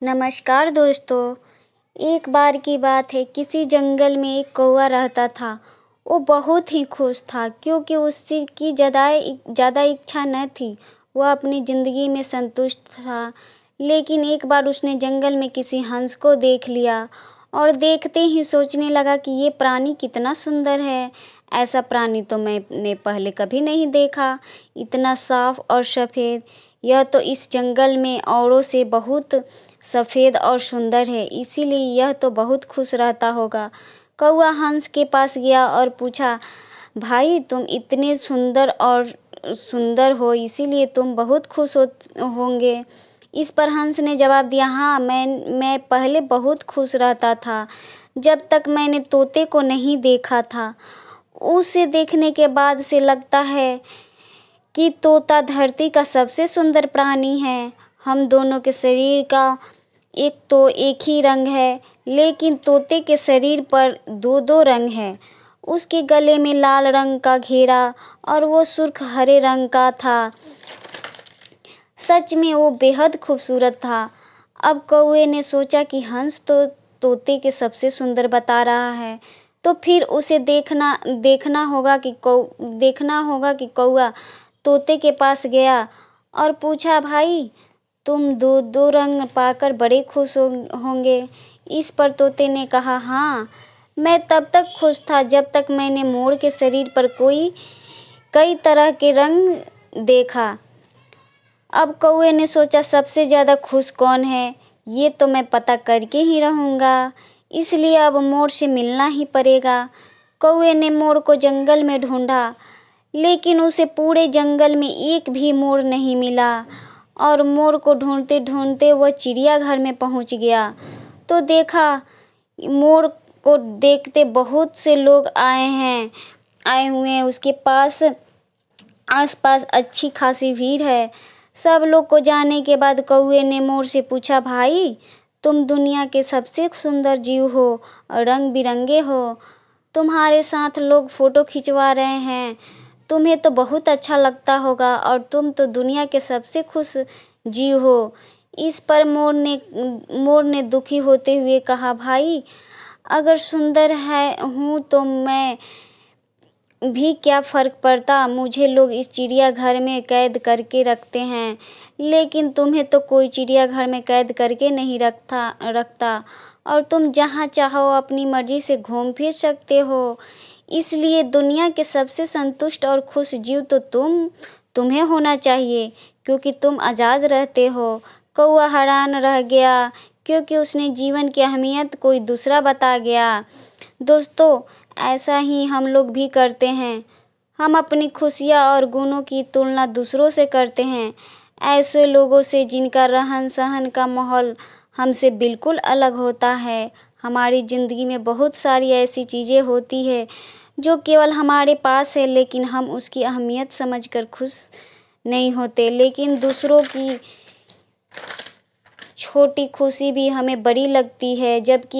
नमस्कार दोस्तों। एक बार की बात है, किसी जंगल में एक कौवा रहता था। वो बहुत ही खुश था क्योंकि उसकी ज़्यादा इच्छा न थी। वह अपनी ज़िंदगी में संतुष्ट था। लेकिन एक बार उसने जंगल में किसी हंस को देख लिया और देखते ही सोचने लगा कि ये प्राणी कितना सुंदर है। ऐसा प्राणी तो मैंने पहले कभी नहीं देखा, इतना साफ और सफ़ेद। यह तो इस जंगल में औरों से बहुत सफ़ेद और सुंदर है, इसीलिए यह तो बहुत खुश रहता होगा। कौवा हंस के पास गया और पूछा, भाई तुम इतने सुंदर हो, इसीलिए तुम बहुत खुश होंगे। इस पर हंस ने जवाब दिया, हाँ, मैं पहले बहुत खुश रहता था जब तक मैंने तोते को नहीं देखा था। उसे देखने के बाद से लगता है कि तोता धरती का सबसे सुंदर प्राणी है। हम दोनों के शरीर का एक ही रंग है, लेकिन तोते के शरीर पर दो रंग है। उसके गले में लाल रंग का घेरा और वो सुर्ख हरे रंग का था। सच में वो बेहद खूबसूरत था। अब कौवे ने सोचा कि हंस तो तोते के सबसे सुंदर बता रहा है, तो फिर उसे देखना होगा कि कौवा तोते के पास गया और पूछा, भाई तुम दो रंग पाकर बड़े खुश होंगे। इस पर तोते ने कहा, हाँ, मैं तब तक खुश था जब तक मैंने मोर के शरीर पर कई तरह के रंग देखा। अब कौवे ने सोचा, सबसे ज़्यादा खुश कौन है, ये तो मैं पता करके ही रहूँगा। इसलिए अब मोर से मिलना ही पड़ेगा। कौवे ने मोर को जंगल में ढूंढा, लेकिन उसे पूरे जंगल में एक भी मोर नहीं मिला। और मोर को ढूंढते ढूंढते वह चिड़ियाघर में पहुंच गया तो देखा, मोर को देखते बहुत से लोग आए हुए हैं। उसके आसपास अच्छी खासी भीड़ है। सब लोग को जाने के बाद कौवे ने मोर से पूछा, भाई तुम दुनिया के सबसे सुंदर जीव हो और रंग बिरंगे हो। तुम्हारे साथ लोग फोटो खिंचवा रहे हैं, तुम्हें तो बहुत अच्छा लगता होगा और तुम तो दुनिया के सबसे खुश जीव हो। इस पर मोर ने दुखी होते हुए कहा, भाई अगर सुंदर हूँ तो मैं भी क्या फ़र्क पड़ता, मुझे लोग इस चिड़ियाघर में कैद करके रखते हैं, लेकिन तुम्हें तो कोई चिड़ियाघर में कैद करके नहीं रखता और तुम जहाँ चाहो अपनी मर्जी से घूम फिर सकते हो। इसलिए दुनिया के सबसे संतुष्ट और खुश जीव तो तुम्हें होना चाहिए, क्योंकि तुम आज़ाद रहते हो। कौवा हैरान रह गया क्योंकि उसने जीवन की अहमियत कोई दूसरा बता गया। दोस्तों, ऐसा ही हम लोग भी करते हैं। हम अपनी खुशियाँ और गुणों की तुलना दूसरों से करते हैं, ऐसे लोगों से जिनका रहन सहन का माहौल हमसे बिल्कुल अलग होता है। हमारी ज़िंदगी में बहुत सारी ऐसी चीज़ें होती है जो केवल हमारे पास है, लेकिन हम उसकी अहमियत समझकर खुश नहीं होते। लेकिन दूसरों की छोटी खुशी भी हमें बड़ी लगती है, जबकि